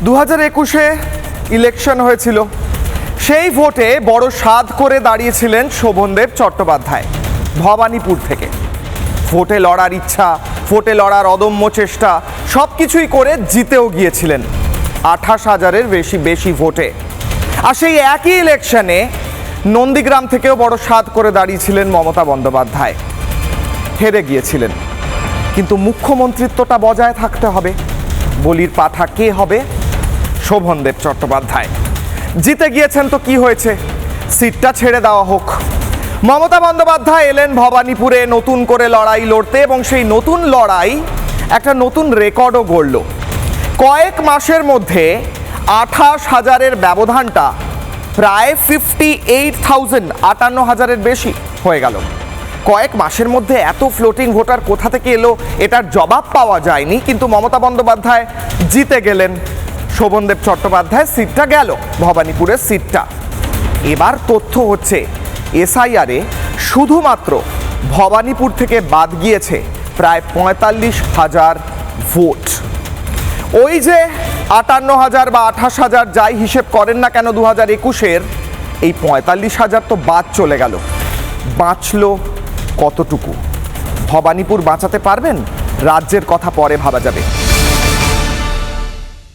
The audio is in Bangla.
2021-এ ইলেকশন হয়েছিল। সেই ভোটে বড় স্বাদ করে দাঁড়িয়েছিলেন শোভনদেব চট্টোপাধ্যায় ভবানীপুর থেকে। ভোটে লড়ার ইচ্ছা, ভোটে লড়ার অদম্য চেষ্টা সব কিছুই করে জিতেও গিয়েছিলেন 28,000-এর বেশি ভোটে। আর সেই একই ইলেকশনে নন্দীগ্রাম থেকেও বড় স্বাদ করে দাঁড়িয়েছিলেন মমতা বন্দ্যোপাধ্যায়। হেরে গিয়েছিলেন, কিন্তু মুখ্যমন্ত্রিত্বটা বজায় থাকতে হবে। বলির পাঠা কে হবে? শোভনদেব চট্টোপাধ্যায়। জিতে গিয়েছেন তো কি হয়েছে, সিটটা ছেড়ে দেওয়া হোক। মমতা বন্দ্যোপাধ্যায় এলেন ভবানীপুরে নতুন করে লড়াই লড়তে, এবং সেই নতুন লড়াই একটা নতুন রেকর্ডও গড়ল। কয়েক মাসের মধ্যে 28,000-এর ব্যবধানটা প্রায় 58,000, 58,000-এর বেশি হয়ে গেল। কয়েক মাসের মধ্যে এত ফ্লোটিং ভোটার কোথা থেকে এলো এটার জবাব পাওয়া যায়নি, কিন্তু মমতা বন্দ্যোপাধ্যায় জিতে গেলেন। শোভনদেব চট্টোপাধ্যায় সিটটা গেল, ভবানীপুরের সিটটা। এবার তথ্য হচ্ছে এসআইআরে শুধুমাত্র ভবানীপুর থেকে বাদ গিয়েছে প্রায় 45,000 ভোট। ওই যে 58,000 বা 28,000 যাই হিসেব করেন না কেন 2021-এর, এই 45,000 তো বাদ চলে গেল। বাঁচলো কতটুকু? ভবানীপুর বাঁচাতে পারবেন? রাজ্যের কথা পরে ভাবা যাবে।